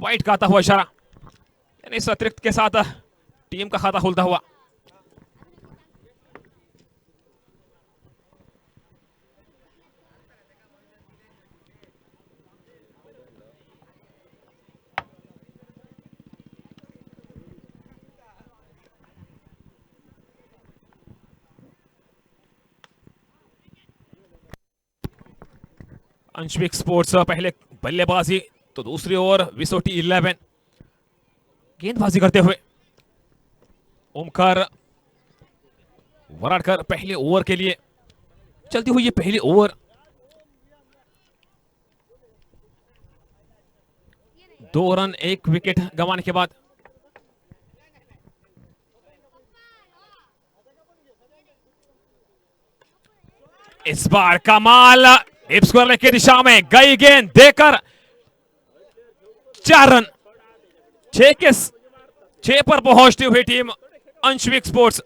White का आता हुआ इशारा, यानी इस अतिरिक्त के साथ टीम का खाता खुलता हुआ। अंशविक स्पोर्ट्स पहले बल्लेबाजी तो दूसरी ओर विसोटी 11 गेंदबाजी करते हुए। ओमकार वराडकर पहले ओवर के लिए चलती हुई ये पहली ओवर। 2 रन 1 विकेट गंवाने के बाद इस बार कमाल हिप स्क्वायर की दिशा में गई गेंद देकर 4 रन। 6 पर पहुंचती हुई टीम अंशविक स्पोर्ट्स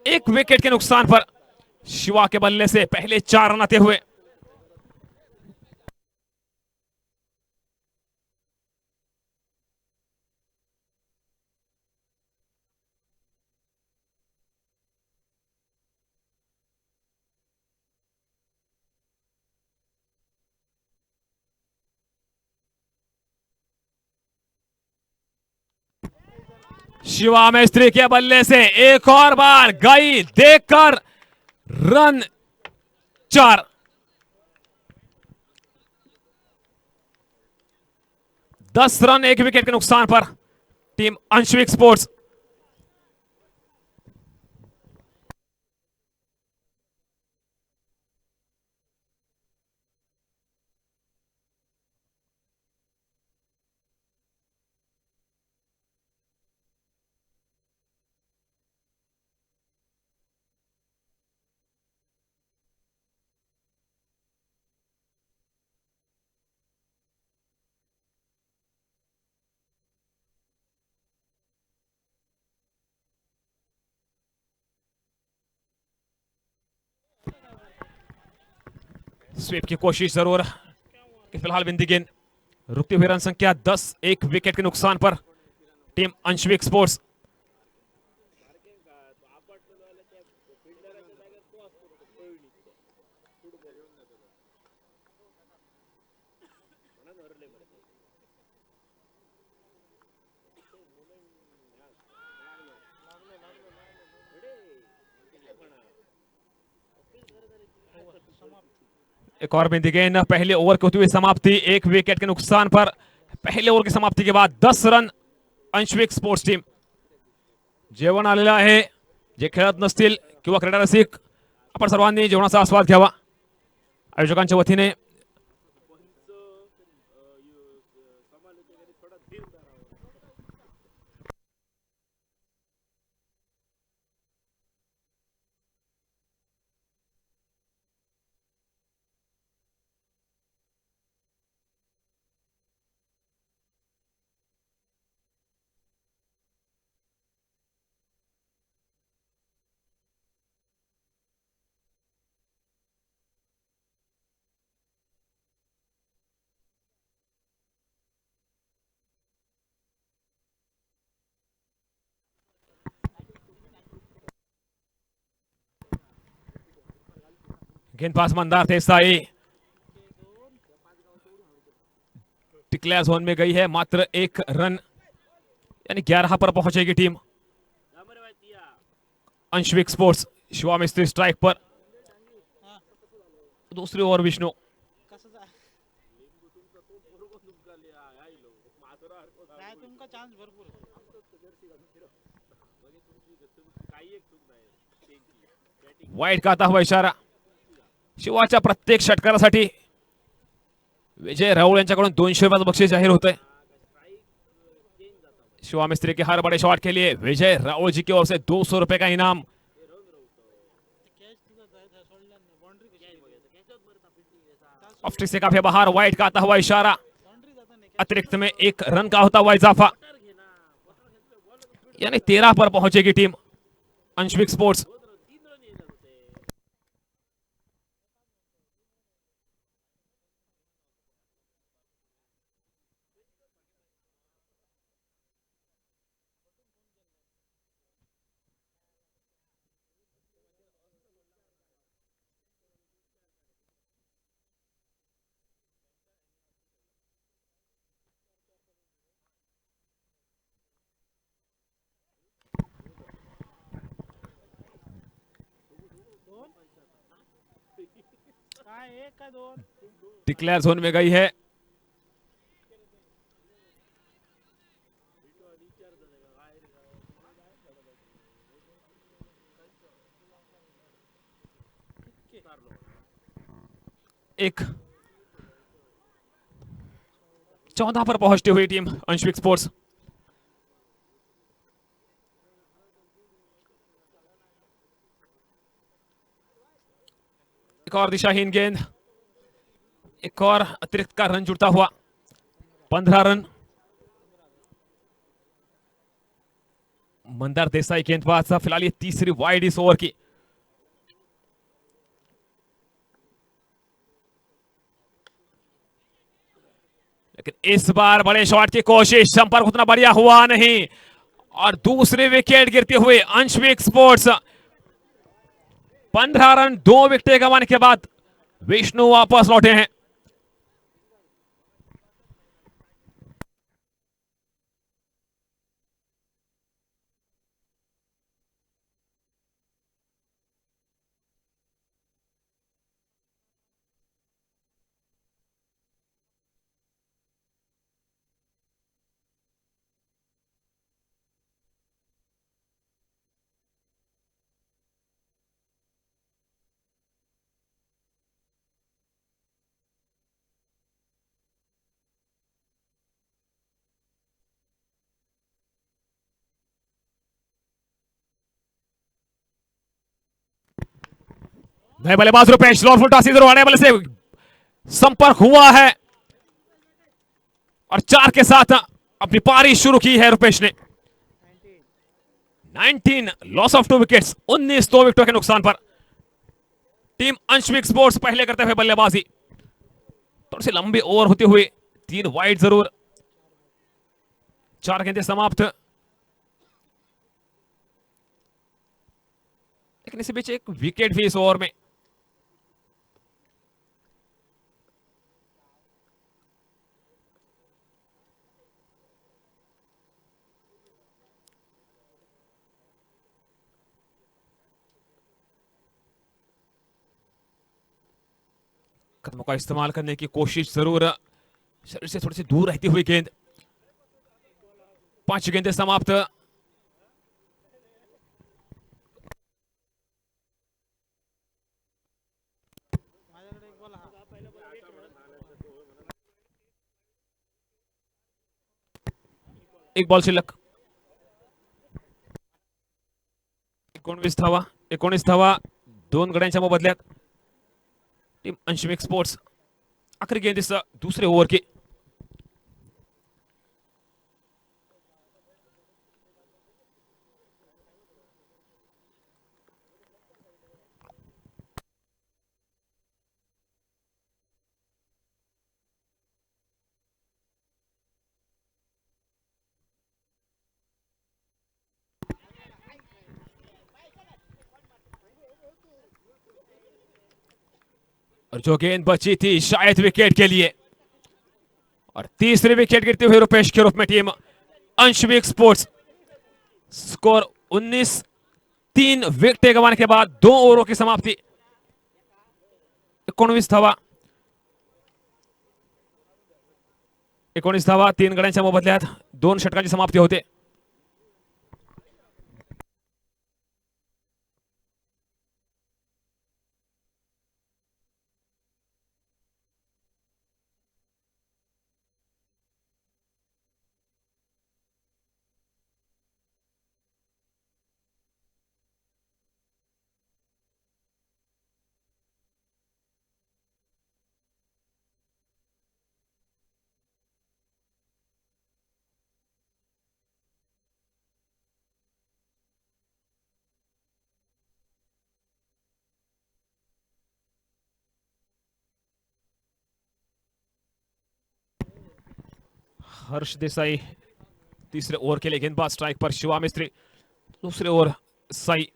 1 विकेट के नुकसान पर शिवा के बल्ले से पहले 4 रन आते हुए। शिवा मिस्त्री के बल्ले से एक और बार गई देखकर रन 4। 10 रन 1 विकेट के नुकसान पर टीम अंशविक स्पोर्ट्स। स्वीप की कोशिश जरूर कि फिलहाल बिंदी गेंद रुकती हुई रन संख्या 10 1 विकेट के नुकसान पर टीम अंशविक स्पोर्ट्स। एक और बिंदी गेंद पहले ओवर की होती हुई समाप्ति 1 विकेट के नुकसान पर पहले ओवर की समाप्ति के बाद 10 रन अंशविक स्पोर्ट्स टीम। जेवण आलेलं आहे, जे खेळत नसतील किंवा क्रीडा रसिक आपण सर्वांनी जेवणाचा आस्वाद घ्यावा आयोजकांच्या वतीने। गेंदबाज मंदार देसाई डिक्लेयर जोन में गई है, मात्र 1 रन यानी 11 पर पहुंचेगी टीम अंशविक स्पोर्ट्स। शिवा मिस्त्री स्ट्राइक पर, दूसरी ओवर विष्णु। वाईट का आता हुआ इशारा। शिवाच्या प्रत्येक षटकारासाठी विजय राहुल यांच्याकडून 200 रुपयाचं बक्षीस जाहीर होतंय। शिवा मिस्त्री के हर बड़े शॉट के लिए विजय राहुल जी की ओर से 200 रुपए का इनाम। ऑफ स्ट्रिक से काफी बाहर, वाइड का आता हुआ इशारा। अतिरिक्त में 1 रन का होता हुआ इजाफा, यानी 13 पर पहुंचेगी टीम अंशविक स्पोर्ट्स। डिक्लेयर जोन में गई है। एक 14 पर पहुंचती हुई टीम अंशविक स्पोर्ट्स। एक और दिशाहीन गेंद, एक और अतिरिक्त का रन जुड़ता हुआ 15 रन। मंदार देसाई गेंदबाज फिलहाल ये तीसरी वाइड इस ओवर की। लेकिन इस बार बड़े शॉट की कोशिश, संपर्क उतना बढ़िया हुआ नहीं और दूसरी विकेट गिरते हुए अंशविक स्पोर्ट्स 15 रन 2 विकेटें गंवाने के बाद विष्णु वापस लौटे हैं। नए बल्लेबाज रुपेश, लॉन फुल टॉस इधर आने वाले से संपर्क हुआ है और 4 के साथ अपनी पारी शुरू की है रुपेश ने। 19 लॉस ऑफ 2 विकेट्स, 19 2 विकेटों के नुकसान पर टीम अंशविक स्पोर्ट्स पहले करते हुए बल्लेबाजी। थोड़ी सी लंबी ओवर होते हुए 3 वाइड जरूर, 4 गेंदें समाप्त। लेकिन इसी बीच एक विकेट भी इस ओवर में। कदमों का इस्तेमाल करने की कोशिश जरूर, शरीर से थोड़ी सी दूर रहती हुई गेंद। 5 गेंदें समाप्त। एक बॉल शिल्लक। 19 धावा 2 गड्यांच्या मोबदल्यात टीम अंशविक स्पोर्ट्स आखरी गेंद इस दूसरे ओवर की। और जो गेंद बची थी शायद विकेट के लिए, और तीसरी विकेट गिरते हुए रुपेश के रूप में टीम अंशविक स्पोर्ट्स स्कोर 19, 3 विकेटें गंवाने के बाद 2 ओवरों की समाप्ति। 19 धावा 3 गड्यांच्या मोबदल्यात 2 षटकांची समाप्ती होते। हर्ष देसाई तीसरे ओवर के लिए गेंदबाज स्ट्राइक पर। शिवा मिस्त्री दूसरे ओवर साई।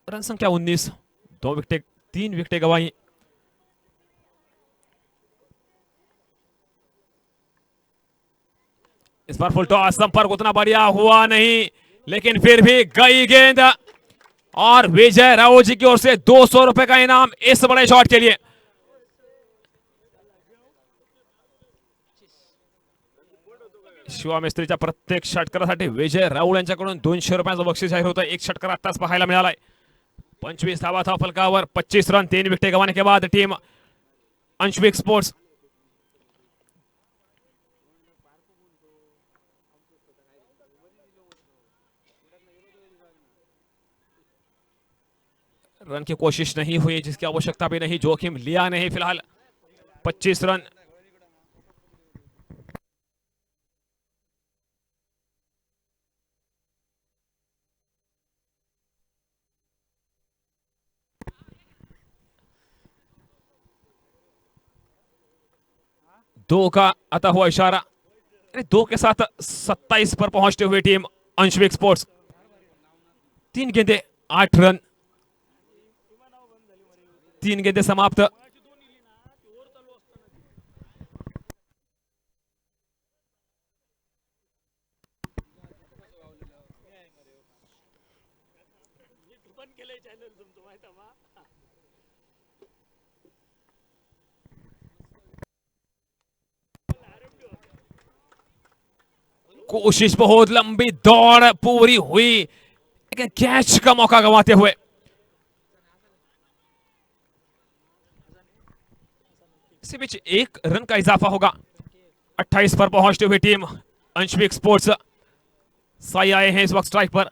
रन संख्या 19, 2 विकेट 3 विकेटें गंवाई। इस बार फुल टॉस, संपर्क उतना बढ़िया हुआ नहीं लेकिन फिर भी गई गेंद और विजय राहुल जी की ओर से 200 रुपए का इनाम इस बड़े शॉट के लिए। शिवा मिस्त्रीच्या प्रत्येक षटकारासाठी विजय राहुल यांच्याकडून 200 रुपयांचं बक्षीस जाहीर होतं। एक षटकार आताच पाहायला मिळालाय। 25 धावा था फलकावर, 25 रन, 3 विकेटें गंवाने के बाद टीम अंशविक स्पोर्ट्स रन की कोशिश नहीं हुई, जिसकी आवश्यकता भी नहीं, जोखिम लिया नहीं। फिलहाल 25 रन। दो का आता हुआ इशारा, 2 के साथ 27 पर पहुंचते हुए टीम अंशविक स्पोर्ट्स। 3 गेंदे 8 रन, 3 गेंदे समाप्त। कोशिश बहुत लंबी, दौड़ पूरी हुई, लेकिन कैच का मौका गंवाते हुए इसी बीच 1 रन का इजाफा होगा। 28 पर पहुंचते हुए टीम अंशविक स्पोर्ट्स। साई आए हैं इस वक्त स्ट्राइक पर।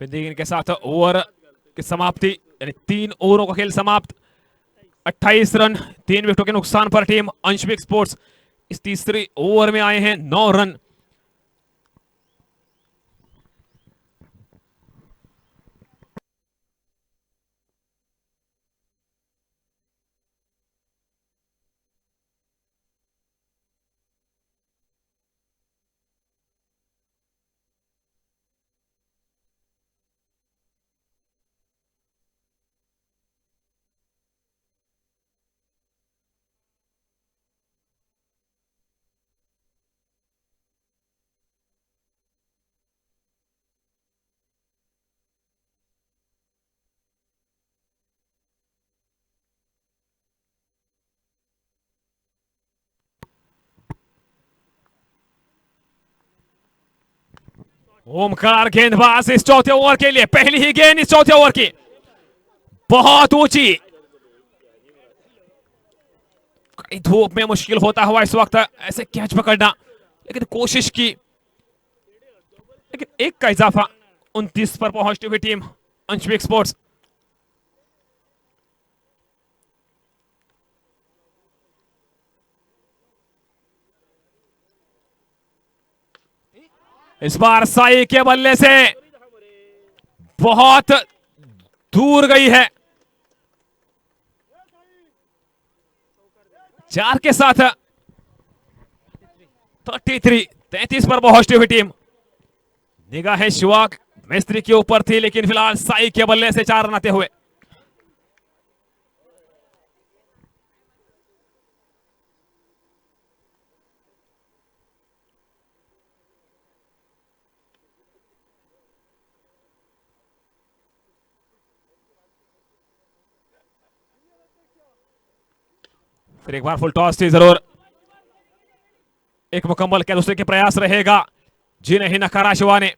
बिंदीगिन के साथ ओवर की समाप्ति, यानी 3 ओवरों का खेल समाप्त। 28 रन, 3 विकेटों के नुकसान पर टीम अंशविक स्पोर्ट्स इस तीसरे ओवर में आए हैं 9 रन। ओमकार गेंदबाज इस चौथे ओवर के लिए, पहली ही गेंद इस चौथे ओवर की, बहुत ऊंची। धूप में मुश्किल होता हुआ इस वक्त ऐसे कैच पकड़ना, लेकिन कोशिश की, लेकिन 1 का इजाफा। 29 पर पहुंचती हुई टीम अंशविक स्पोर्ट्स। इस बार साई के बल्ले से बहुत दूर गई है। 4 के साथ 33 पर पहुंचती हुई टीम। निगाहें शिवा मिस्त्री के ऊपर थी, लेकिन फिलहाल साई के बल्ले से 4 रन आते हुए। फिर एक बार फुल टॉस थी, जरूर एक मुकम्मल क्या दूसरे के प्रयास रहेगा, जी नहीं नकारा शिवा ने,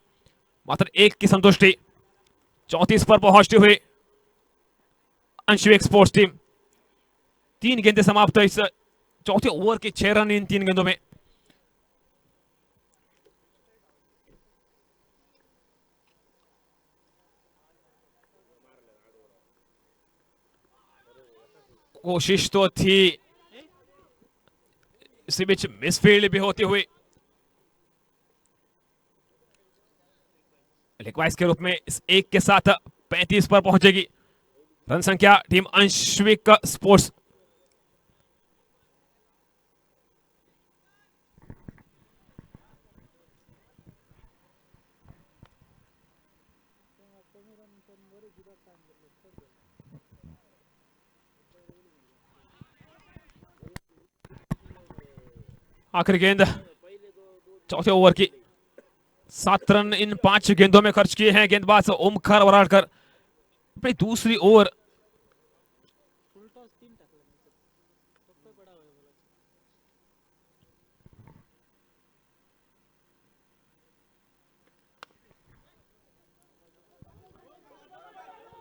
मात्र 1 की संतुष्टि। 34 पर पहुंचती हुई अंशविक स्पोर्ट्स टीम। 3 गेंदें समाप्त इस चौथे ओवर के, 6 रन इन 3 गेंदों में। कोशिश तो थी, इसी बीच मिसफील्ड भी होती हुई। लिक्वाइस के रूप में इस एक के साथ 35 पर पहुंचेगी रन संख्या टीम अंशविक स्पोर्ट्स। आखिरी गेंद चौथे ओवर की। 7 रन इन 5 गेंदों में खर्च किए हैं गेंदबाज ओमकार वराडकर। अपनी दूसरी ओवर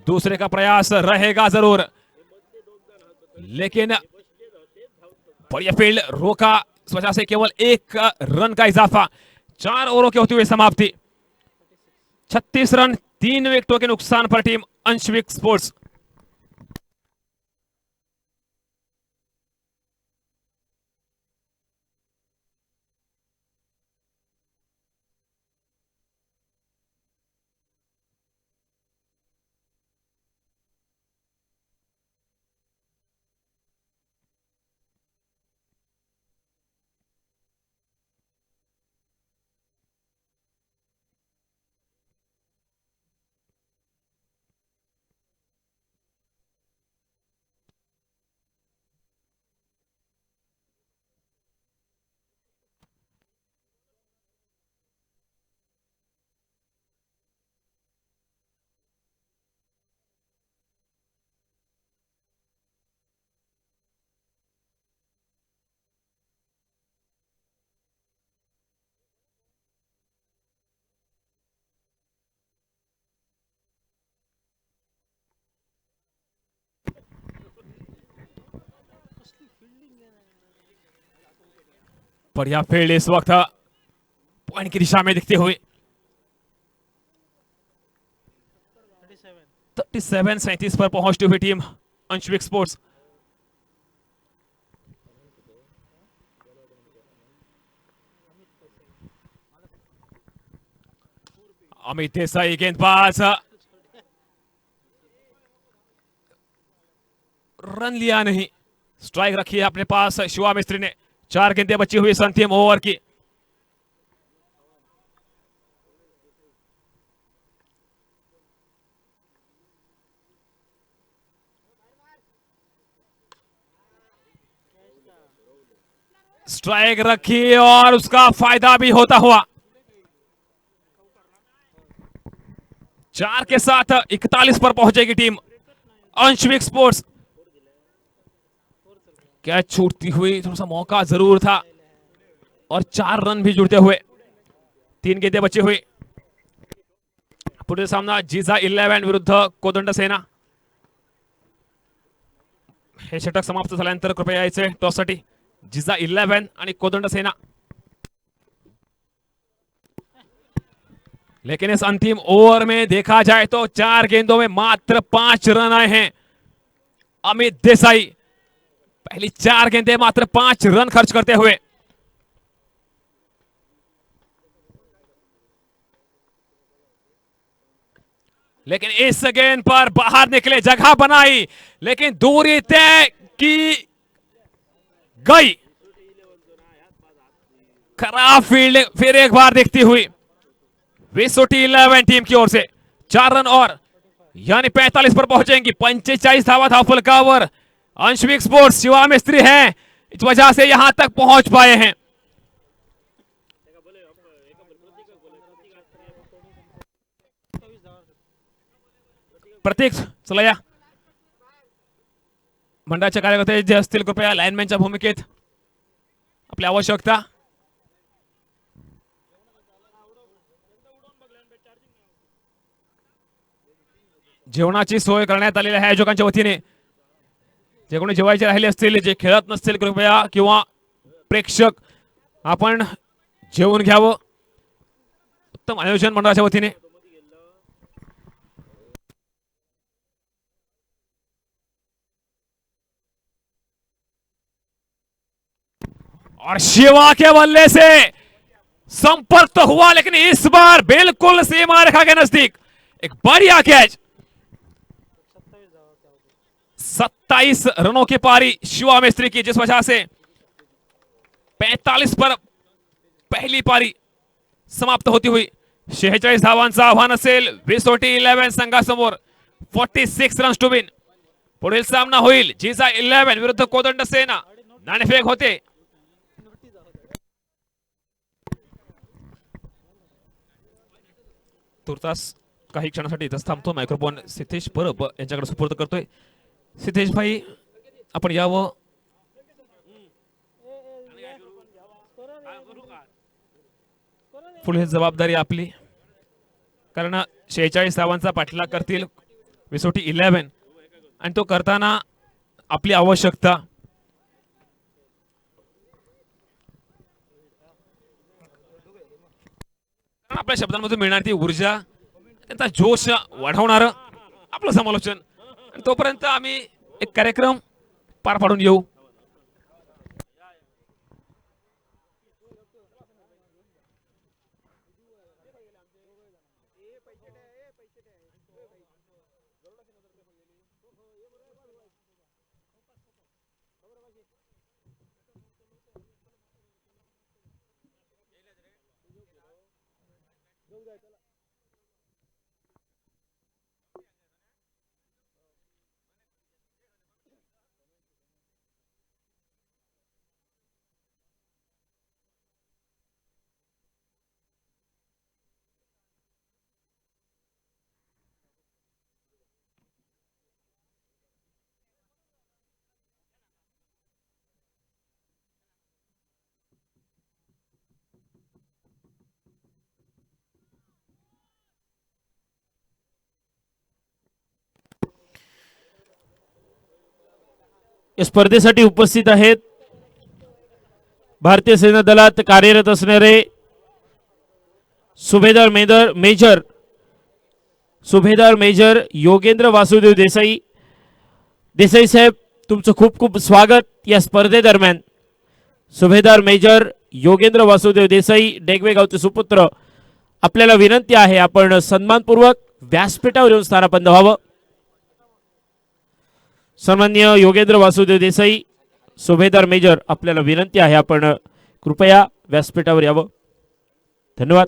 दूसरे का प्रयास रहेगा जरूर, लेकिन बढ़िया फील्ड रोका इस वजह से केवल 1 रन का इजाफा। 4 ओवरों के होते हुए समाप्ति। 36 रन 3 विकेटों के नुकसान पर टीम अंशविक स्पोर्ट्स। बढ़िया फील्ड इस वक्त पॉइंट की दिशा में दिखते हुए। 37 पर पहुंचती हुई टीम अंशविक स्पोर्ट्स। अमित देसाई गेंदबाज, रन लिया नहीं, स्ट्राइक रखी है अपने पास शिवा मिस्त्री ने। 4 गेंदें बची हुई इस अंतिम ओवर की। स्ट्राइक रखी और उसका फायदा भी होता हुआ। 4 के साथ 41 पर पहुंचेगी टीम अंशविक स्पोर्ट्स। कैच छूटती हुई थोड़ा सा मौका जरूर था और 4 रन भी जुड़ते हुए। 3 गेंदें बची हुई। पुढील सामना जिजा 11 विरुद्ध कोदंड सेना। हे षटक समाप्त झाल्यानंतर कृपया यायचे टॉससाठी। जिजा 11 आणि कोदंड सेना। लेकिन इस अंतिम ओवर में देखा जाए तो 4 गेंदों में मात्र 5 रन आए हैं। अमित देसाई पहली 4 गेंदें मात्र 5 रन खर्च करते हुए। लेकिन इस गेंद पर बाहर निकले, जगह बनाई, लेकिन दूरी तय की गई। खराब फील्ड फिर एक बार दिखती हुई विसोटी 11 टीम की ओर से। 4 रन और यानी 45 पर पहुंचेंगी। 45 धावा था फलकावर। अंशविक स्पोर्ट्स शिवा मिस्त्री हैं, इस वजह से यहां तक पहुंच पाए हैं। प्रतीक चला या मंडळाचे कार्यकर्ते जे असतील कृपया लाईनमॅनच्या भूमिकेत आपली आवश्यकता। जेवणाची सोय करण्यात आलेली आहे आयोजकांच्या वतीने। जे कोणी जेवायचे राहिले असतील, जे खेळत नसतील कृपया किंवा प्रेक्षक आपण जेवून घ्यावं। उत्तम आयोजन मंडळाच्या वतीने। और शिवा के बल्ले से संपर्क तो हुआ लेकिन इस बार बिल्कुल सीमा रेखा के नजदीक। एक बढ़िया कैच। 27 रनों की पारी शिवा मिस्त्री की, जिस वजह से 45 पर पहली पारी समाप्त होती हुई 46 धावांचा आव्हान असेल विसोटी 11 संघासमोर। 46 रन्स टू विन. पुढील सामना होईल जिजा 11 विरुद्ध कोदंड सेना. नाणेफेक होते. तुर्तास काही क्षणासाठी इथंच थांबतो. मायक्रोफोन सिद्धेश परब यांच्याकडे सुपूर्द करतोय. सिद्धेश भाई आपण यावं. पुढील जबाबदारी आपली, कारण 46 धावांचा पाठलाग करतील विसोटी 11 आणि तो करताना आपली आवश्यकता. आपल्या शब्दांमधून मिळणार ती ऊर्जा, त्यांचा जोश वाढवणार आपलं समालोचन. तोपर्यंत आम्ही एक कार्यक्रम पार पाडून येऊ. या स्पर्धेसाठी उपस्थित आहेत भारतीय सेना दलात कार्यरत असणारे सुभेदार मेजर योगेंद्र वासुदेव देसाई. देसाई साहेब, तुमचं खूप खूप स्वागत या स्पर्धेदरम्यान. सुभेदार मेजर योगेंद्र वासुदेव देसाई, डेगवे गावचे सुपुत्र, आपल्याला विनंती आहे आपण सन्मानपूर्वक व्यासपीठावर येऊन स्थानापन्न व्हावं. सन्माननीय योगेंद्र वासुदेव देसाई, सुभेदार मेजर, आपल्याला विनंती आहे आपण कृपया व्यासपीठावर यावं. धन्यवाद.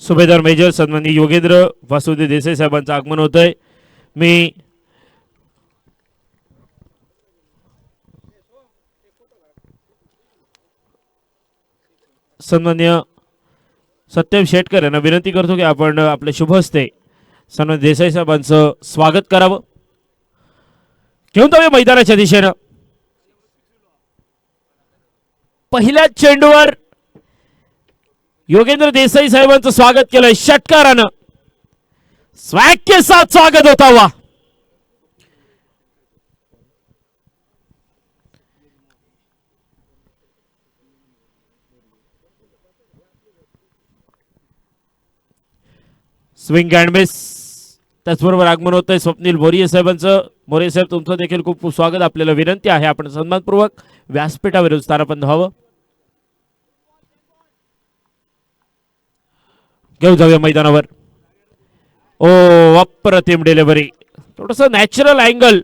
सुभेदार मेजर सन्माननीय योगेंद्र वासुदेव देसाई साहेबांचं आगमन होत आहे. मी सन्माननीय सत्यम शेटकर यांना विनंती करतो की आपण आपले शुभ हस्ते सन्माननीय देसाई साहेबांचं स्वागत करावं. घेऊन जाऊया मैदानाच्या दिशेनं. पहिल्या चेंडूवर योगेंद्र देसाई साहेबांचं स्वागत केलंय षटकारानं. स्वैग के साथ स्वागत होता हुआ. स्विंग अँड मिस त्याचबरोबर आगमन होत आहे स्वप्नील मोरिये साहेबांचं. मोरिये साहेब तुमचं देखील खूप खूप स्वागत. आपल्याला विनंती आहे आपण सन्मानपूर्वक व्यासपीठावर स्थानापन्न व्हावं. घेऊ जाऊया मैदानावर. ओ अप्रतिम डिलिव्हरी, थोडस नॅचरल अँगल,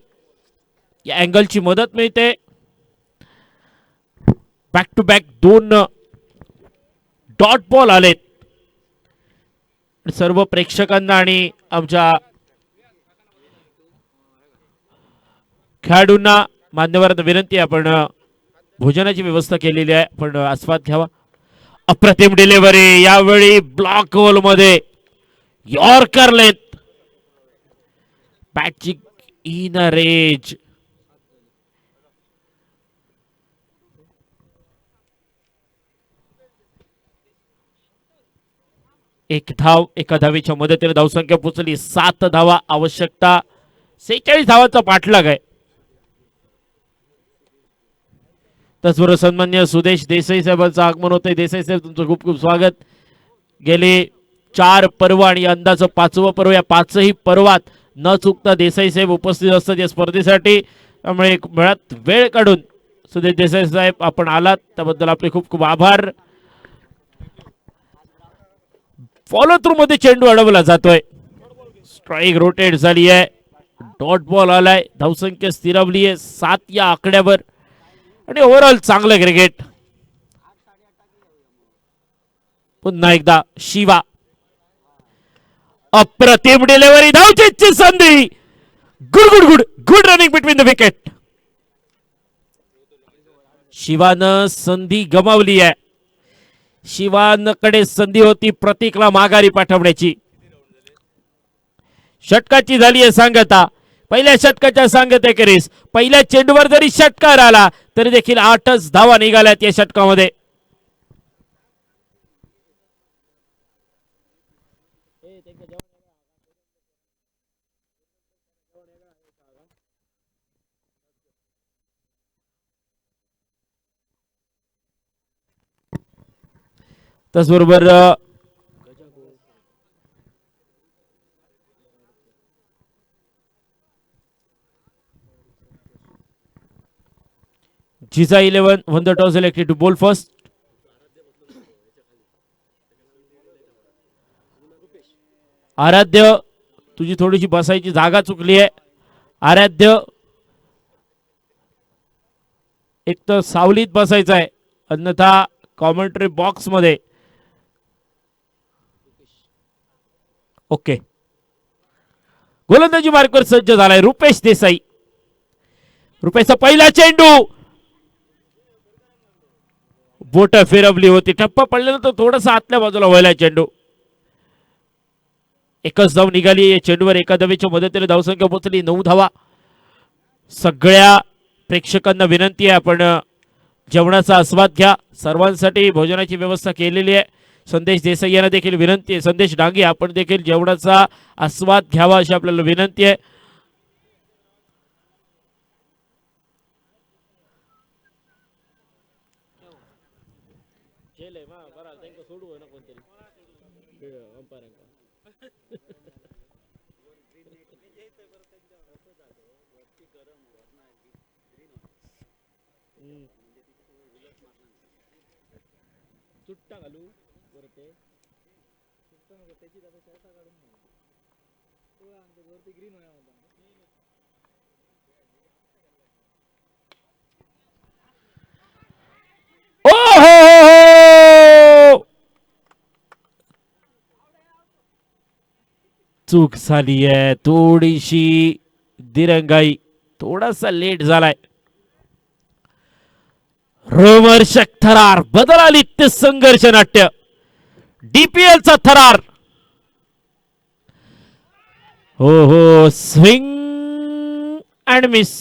या अँगलची मदत मिळते. Back to back 2 dot ball आलेत. सर्व प्रेक्षकांना आणि आमच्या खेळाडूंना मान्यवरांना विनंती आहे, आपण भोजनाची व्यवस्था केलेली आहे, आपण आस्वाद घ्यावा. अप्रतिम डिलिव्हरी, यावेळी ब्लॉक होल मध्ये यॉर्कर लेथ, बॅटची इन रेंज. एक धाव, एका धावेच्या मदतीने धावसंख्या पोहोचली 7 धावा. आवश्यकता 46 धावांचा पाठलाग आहे. त्याचबरोबर सन्मान्य सुदेश देसाई साहेबांचं आगमन होतंय. देसाई साहेब तुमचं खूप खूप स्वागत. गेले 4 पर्व आणि अंदाज 5वं पर्व, या 5ही पर्वात न चुकता देसाई साहेब उपस्थित असतात या स्पर्धेसाठी. त्यामुळे मुळात वेळ काढून सुदेश देसाई साहेब आपण आलात त्याबद्दल आपले खूप खूप आभार. फॉलो थ्रू मध्ये चेंडू अडवला जातोय. स्ट्राईक रोटेट झाली आहे, डॉट बॉल आलाय, धावसंख्या स्थिरावली आहे 7 या आकड्यावर. आणि ओव्हरऑल चांगलं क्रिकेट. पुन्हा एकदा शिवा, अप्रतिम डिलिव्हरी, धावचीची संधी. Good good good good running between the wicket. शिवानं संधी गमावली आहे. शिवानकडे संधी होती प्रतीकला माघारी पाठवण्याची. षटकाची झाली आहे सांगता. पहिल्या षटकाच्या सांगतेखेरीज पहिल्या चेंडूवर जरी षटकार आला तरी देखील 8च धावा निघाल्यात या षटकामध्ये. त्याचबरोबर जिजा 11 won the toss selected to bowl first. Aaradhya, तुझी थोडीशी बसायची जागा चुकली आहे. आराध्य, एक तर सावलीत बसायचं आहे, अन्यथा कॉमेंट्री बॉक्स मध्ये. ओके, गोलंदाजी मार्कवर सज्ज झालाय रुपेश देसाई. रुपेशचा पहिला चेंडू, बोट फिरवली होती, टप्पा पडल्यानंतर थोडासा आतल्या बाजूला व्हायला चेंडू. एकच धाव निघाली या चेंडूवर. एका धावेच्या मदतीने धावसंख्या पोहोचली 9 धावा. सगळ्या प्रेक्षकांना विनंती आहे, आपण जेवणाचा आस्वाद घ्या. सर्वांसाठी भोजनाची व्यवस्था केलेली आहे. संदेश देसाई यांना देखील विनंती आहे, संदेश डांगे आपण देखील जेवणाचा आस्वाद घ्यावा अशी आपल्याला विनंती आहे. चूक झाली आहे, थोडीशी दिरंगाई, थोडासा लेट झालाय. रोमहर्षक थरार, बदल नित्य संघर्ष नाट्य, डीपीएल चा थरार. हो हो, swing and miss,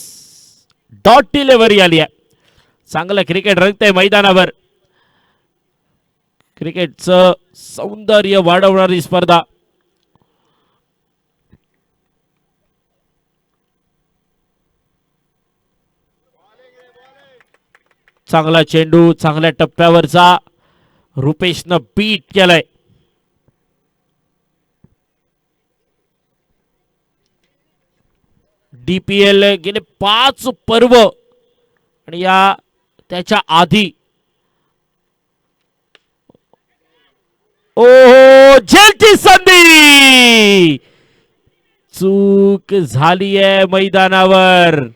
dot delivery आली आहे. चांगलं क्रिकेट रंगतंय मैदानावर. क्रिकेटचं सौंदर्य वाढवणारी स्पर्धा. चांगला चेंडू, चांगल्या टप्प्यावरचा, रुपेशनं बीट केलाय. DPL गेले 5 पर्व आणि त्याच्या आधी ओहो झेलची संधी चूक झाली आहे मैदानावर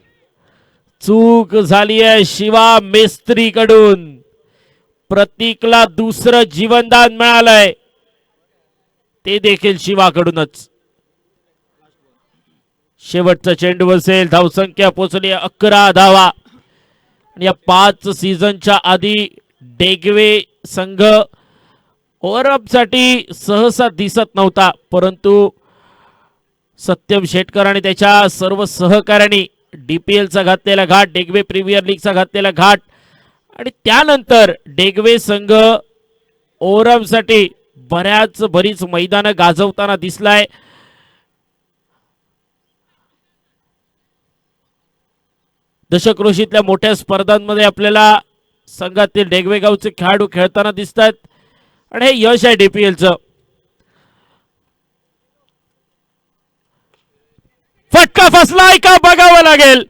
चूक झाली आहे शिवा मेस्त्री कडून प्रतीकला दुसरं जीवनदान मिळालंय ते देखील शिवाकडूनच शेवटचा चेंडू असेल धावसंख्या पोहोचली 11 धावा आणि या 5 सीझनच्या आधी डेगवे संघ ओव्हरअप साठी सहसा दिसत नव्हता परंतु सत्यम शेटकर आणि त्याच्या सर्व सहकाऱ्यांनी DPL चा घातलेला घाट डेगवे प्रीमियर लीग चा घातलेला घाट आणि त्यानंतर डेगवे संघ ओव्हरअप साठी बरीच मैदानं गाजवताना दिसलाय दशक्रोशीतल्या मोठ्या स्पर्धांमध्ये आपल्याला संघातील डेगवे गावचे खेळाडू खेळताना दिसतात आणि हे यश आहे DPL चं फटका फसलाय का बघावं लागेल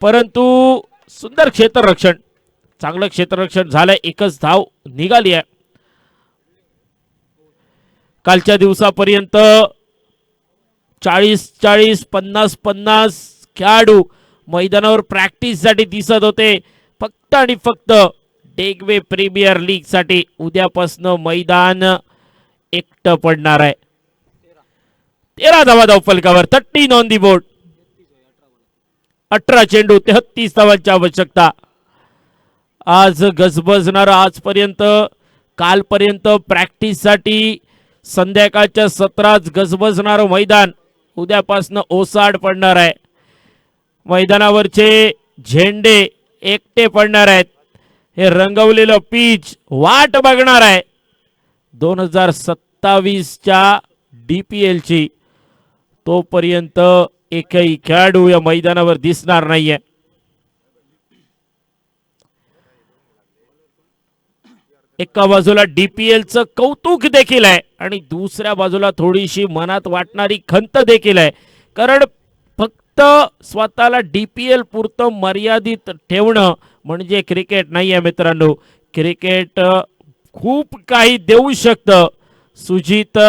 परंतु सुंदर क्षेत्ररक्षण चांगलं क्षेत्ररक्षण झालंय एकच धाव निघाली आहे कालच्या दिवसापर्यंत 40-40 50-50 खेळाडू मैदानावर प्रॅक्टिस साठी दिसत होते फक्त आणि फक्त डेगवे प्रीमियर लीग साठी उद्यापासून मैदान एकटं पडणार आहे 13 धावा धावफलकावर 30 ऑन दी बोर्ड 18 चेंडू 33 धावांची आवश्यकता आज गजबजणार आजपर्यंत कालपर्यंत प्रॅक्टिस साठी संध्याकाळच्या सत्रात गजबजणारं मैदान उद्यापासून ओसाड पडणार आहे मैदानावरचे झेंडे एकटे पडणार आहेत हे रंगवलेलं पीच वाट बघणार आहे 2027 च्या DPL ची तोपर्यंत एकही खेळाडू या मैदानावर दिसणार नाहीये एका बाजूला DPL चं कौतुक देखील आहे आणि दुसऱ्या बाजूला थोडीशी मनात वाटणारी खंत देखील आहे कारण फक्त स्वतःला DPL पुरतं मर्यादित ठेवणं म्हणजे क्रिकेट नाही आहे मित्रांनो क्रिकेट खूप काही देऊ शकतं सुजित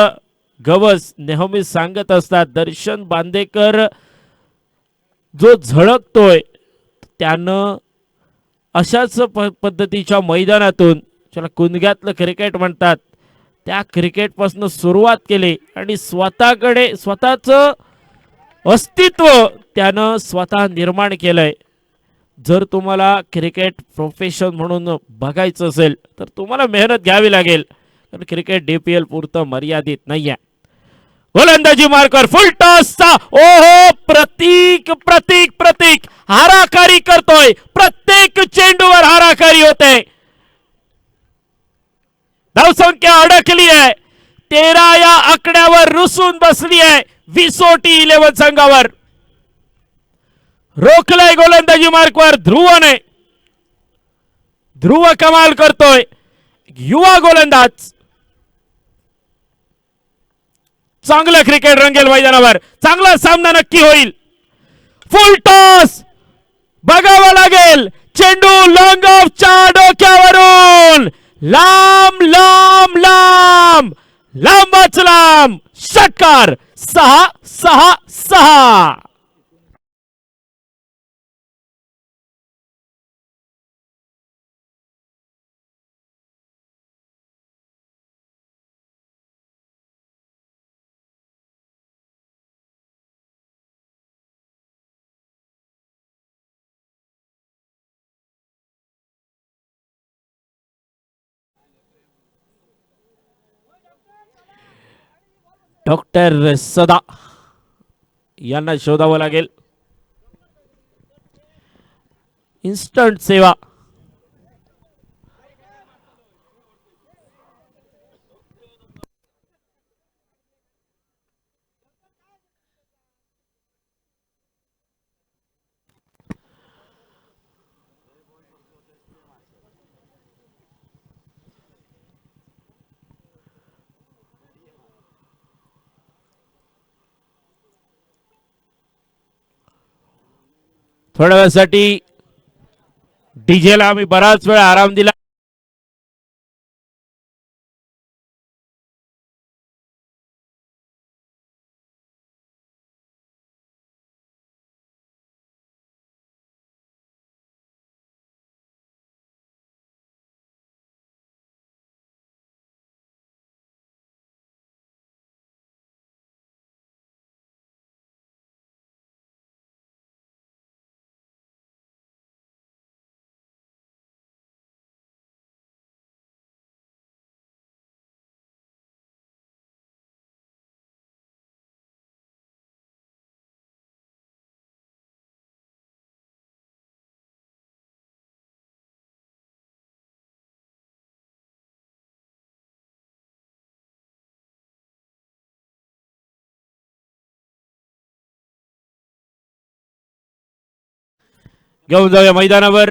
गवस नेहमी सांगत असतात दर्शन बांदेकर जो झळकतोय त्यानं अशाच पद्धतीच्या मैदानातून ज्याला कुंदग्यातलं क्रिकेट म्हणतात त्या क्रिकेट पासून सुरुवात केली आणि स्वतःचं अस्तित्व त्यानं स्वतः निर्माण केलंय जर तुम्हाला क्रिकेट प्रोफेशन म्हणून बघायचं असेल तर तुम्हाला मेहनत घ्यावी लागेल कारण क्रिकेट DPL पुरतं मर्यादित नाहीये गोलंदाजी मार्कर फुल टॉसचा ओहो प्रतीक प्रतीक प्रतीक हाराकारी करतोय प्रत्येक चेंडूवर हाराकारी होते धावसंख्या अडकली आहे 13 या आकड्यावर रुसून बसली आहे विसोटी 11 संघावर रोखलाय गोलंदाजी मार्कवर ध्रुव कमाल करतोय युवा गोलंदाज चांगलं क्रिकेट रंगेल मैदानावर चांगला सामना नक्की होईल फुल टॉस बघावं लागेल चेंडू लॉंग ऑफच्या डोक्यावरून लांब लांब लांब लांबच लांब षटकार 6-6-6 डॉक्टर सदा यांना शोधावं लागेल इन्स्टंट सेवा थोड्या वेळासाठी डीजेला आम्ही बराच वेळ आराम दिला. घेऊन जाऊया मैदानावर.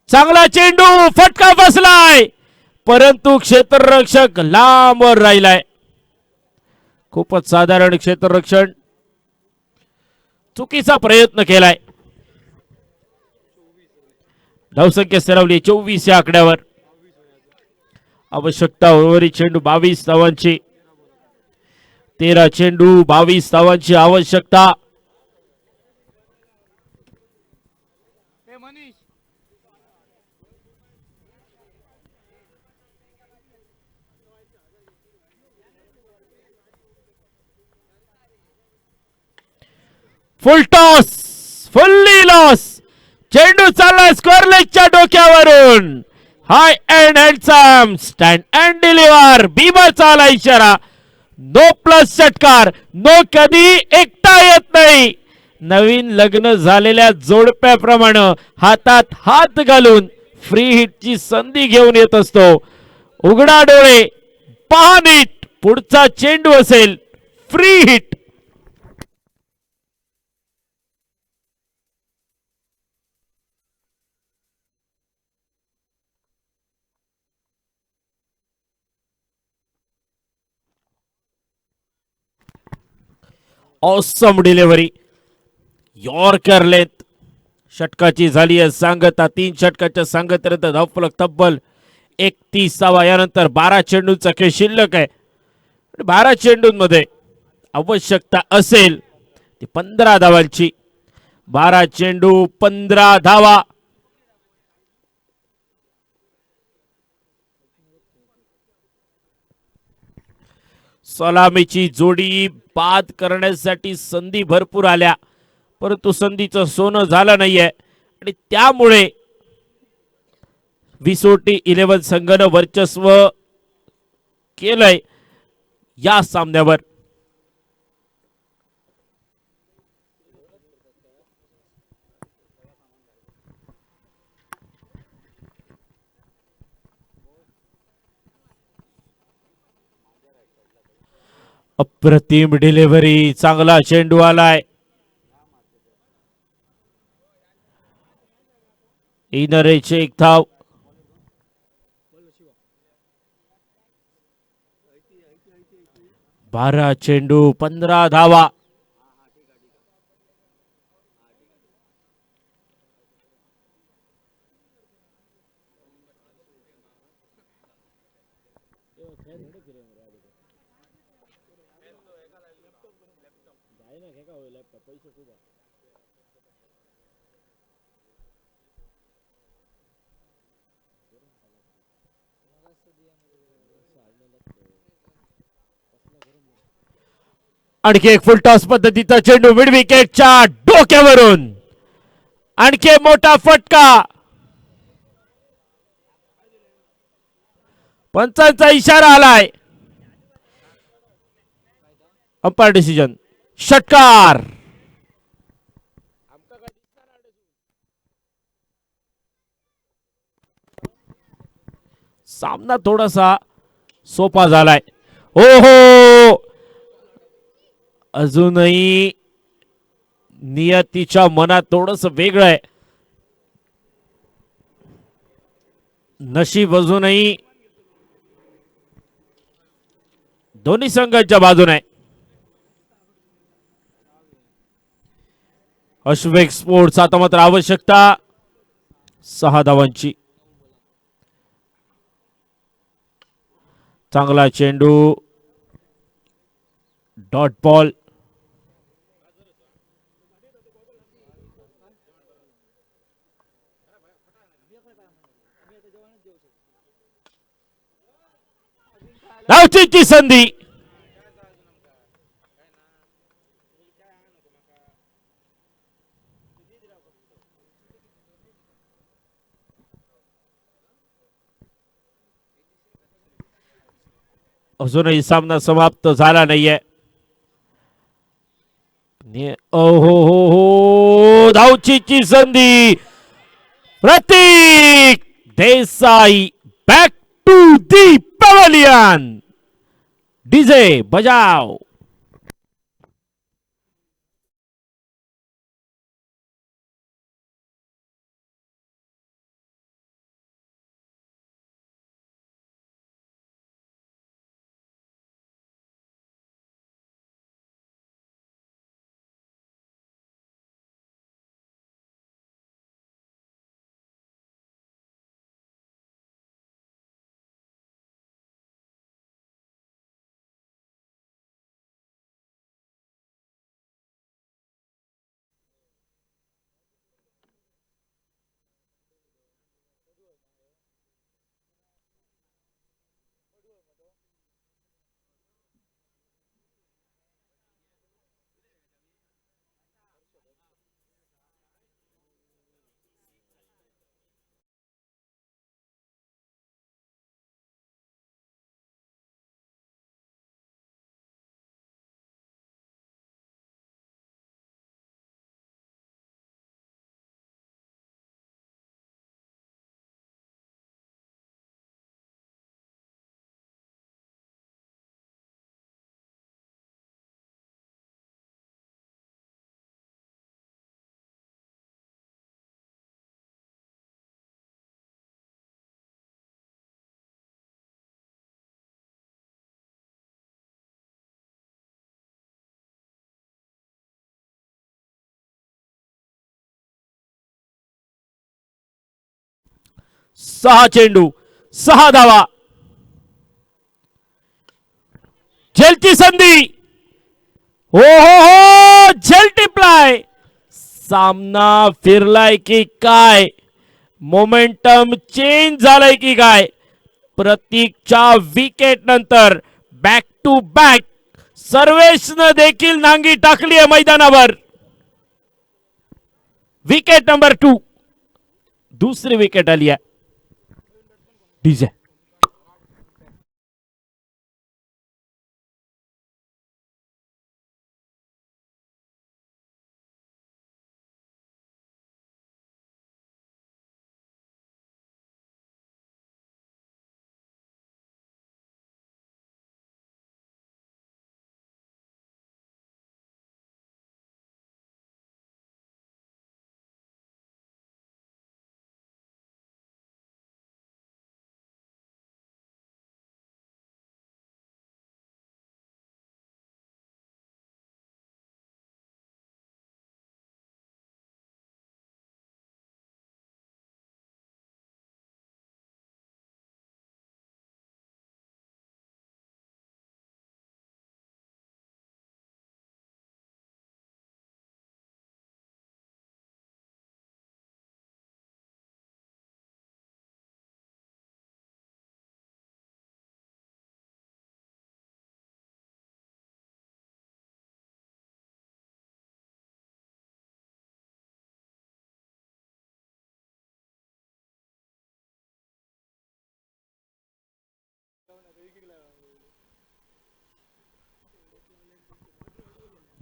चांगला चेंडू, फटका बसलाय, परंतु क्षेत्ररक्षक लांबवर राहिलाय. खूपच साधारण क्षेत्ररक्षण, चुकीचा प्रयत्न केलाय. धावसंख्या सरवली 24 या आकड्यावर. आवश्यकता उर्वरित चेंडू 22 धावांची. 13 चेंडू 22 धावांची आवश्यकता. Full toss, fully loss. चेंडू चालला स्कोरलेसच्या डोक्यावरून. High and handsome stand and deliver. भीमाचा आला इशारा. नो प्लस षटकार. नो कधी एकटा येत नाही. नवीन लग्न झालेल्या जोडप्याप्रमाणे हातात हात घालून फ्री हिटची संधी घेऊन येत असतो. उघडा डोळे, पहा नीट, पुढचा चेंडू असेल free hit. Awesome delivery. Yorker length षटकाची झाली आहे सांगता. 3 षटकाच्या सांगतेनंतर धावफलक तब्बल 31. यानंतर 12 चेंडूंचा खेळ शिल्लक आहे. 12 चेंडूंमध्ये आवश्यकता असेल ती 15 धावांची. 12 चेंडू 15 धावा. सलामीची जोडी बाद करण्यासाठी संधी भरपूर आल्या, परंतु संधीचं सोनं झालं नाहीये आणि त्यामुळे विसोटी 11 संघानं वर्चस्व केलंय या सामन्यावर. अप्रतिम डिलिव्हरी. चांगला चेंडू आलाय. इनरेचे एक धाव. बारा चेंडू 15 धावा. आणखी एक फुल टॉस पद्धतीचा चेंडू मिड विकेटच्या डोक्यावरून. आणखी मोठा फटका. पंचांचा इशारा आलाय. अंपायर डिसिजन षटकार. सामना थोडासा सोपा झालाय. ओहो, अजूनही नियतीच्या मनात थोडस वेगळं आहे. नशीब अजूनही दोन्ही संघांच्या बाजूने. अश्वेक स्पोर्ट्स आता मात्र आवश्यकता 6 धावांची. चांगला चेंडू, डॉट बॉल. धावचीची संधी. अजूनही सामना समाप्त झाला नाहीये. ओहो हो हो, धावचीची संधी. Pratik Desai back to the pavilion. DJ बजाव. सहा चेंडू 6 धावा. झेलची संधी. हो हो हो, झेल टिपलाय. सामना फिरलाय की काय? मोमेंटम चेंज झालाय की काय? प्रतीकच्या विकेट नंतर बॅक टू बॅक सर्वेशनं देखील नांगी टाकली आहे मैदानावर. विकेट नंबर 2, दुसरी विकेट आली आहे. डीजे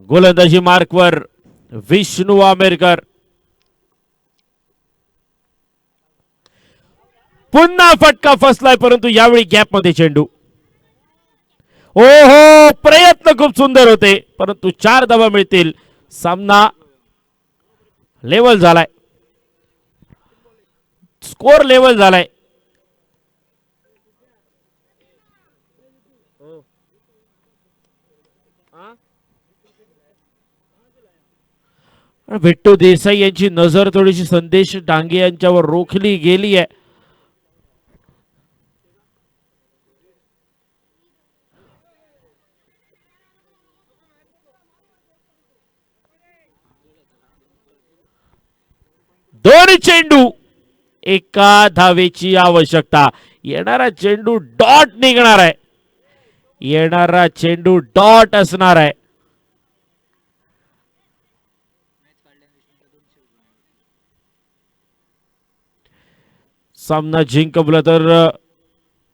गोलंदाजी मार्कवर विष्णू आंबेडकर. पुन्हा फटका फसलाय, परंतु यावेळी गॅप मध्ये चेंडू. ओहो, प्रयत्न खूप सुंदर होते, परंतु 4 धावा मिळतील. सामना लेवल झालाय, स्कोर लेवल झालाय. बिट्टू देसाई यांची नजर थोडीशी संदेश डांगे यांच्यावर रोखली गेली आहे. दोन चेंडू एका धावेची आवश्यकता. येणारा चेंडू डॉट निघणार आहे. येणारा चेंडू डॉट असणार आहे. सामना जिंकला तर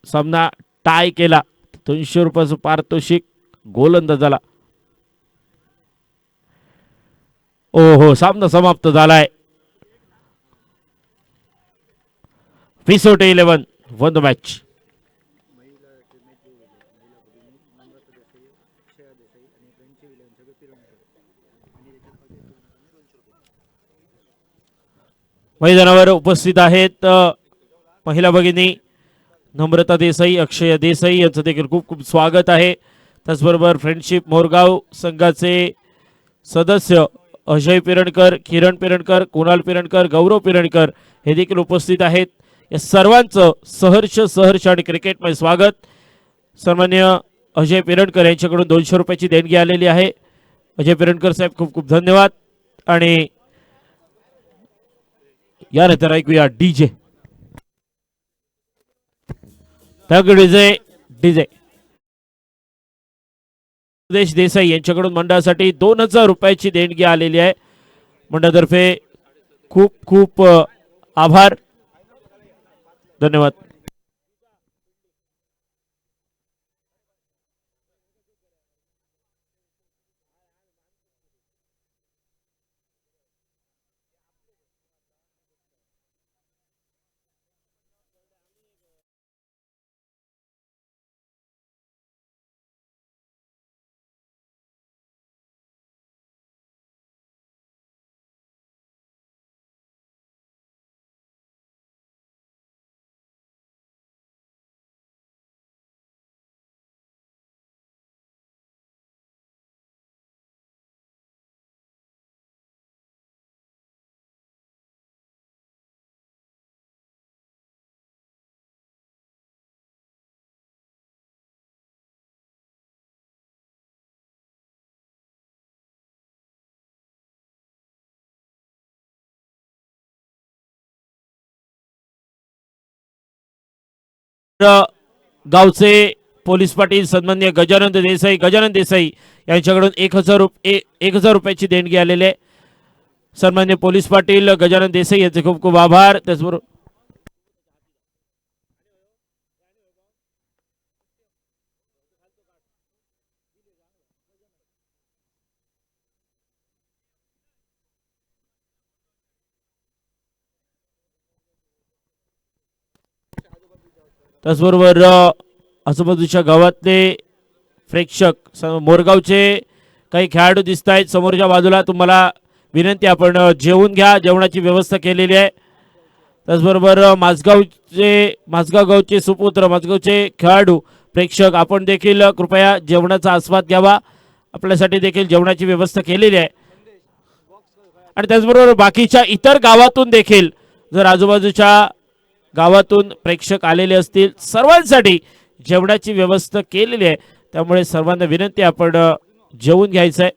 सामना टाय केला 200 रुपयाचं पारितोषिक गोलंदाजाला. ओहो, सामना समाप्त झालाय. Visote 11 won the match. मैदानावर उपस्थित आहेत महिला भगिनी नम्रता देसाई, अक्षय देसाई यांचं देखील खूप खूप स्वागत आहे. त्याचबरोबर फ्रेंडशिप मोरगाव संघाचे सदस्य अजय पिरणकर, किरण पिरणकर, कुणाल पिरणकर, गौरव पिरणकर हे देखील उपस्थित आहेत. या सर्वांचं सहर्ष आणि क्रिकेटमध्ये स्वागत. सन्मान्य अजय पिरणकर यांच्याकडून 200 रुपयाची देणगी आलेली आहे. अजय पिरणकर साहेब खूप खूप धन्यवाद. आणि यानंतर ऐकूया डीजे डीजे सुदेश देसाई यांच्याकडून मंडळासाठी 2000 रुपयाची देणगी आलेली आहे. मंडळातर्फे खूप खूप आभार, धन्यवाद. गावचे पोलीस पाटील सन्मान्य गजानन देसाई यांच्याकडून 1000 रुपयाची देणगी आलेली आहे. सन्मान्य पोलीस पाटील गजानन देसाई यांचे खूप खूप आभार. त्याचबरोबर आजूबाजूच्या गावातले प्रेक्षक मोरगावचे काही खेळाडू दिसत आहेत समोरच्या बाजूला. तुम्हाला विनंती, आपण जेवून घ्या, जेवणाची व्यवस्था केलेली आहे. त्याचबरोबर माझगाव गावचे सुपुत्र, माझगावचे खेळाडू प्रेक्षक, आपण देखील कृपया जेवणाचा आस्वाद घ्यावा. आपल्यासाठी देखील जेवणाची व्यवस्था केलेली आहे. आणि त्याचबरोबर बाकीच्या इतर गावातून देखील जर आजूबाजूच्या गावातून प्रेक्षक आलेले असतील, सर्वांसाठी जेवणाची व्यवस्था केलेली आहे. त्यामुळे सर्वांना विनंती, आपण जेवून घ्यायचं आहे.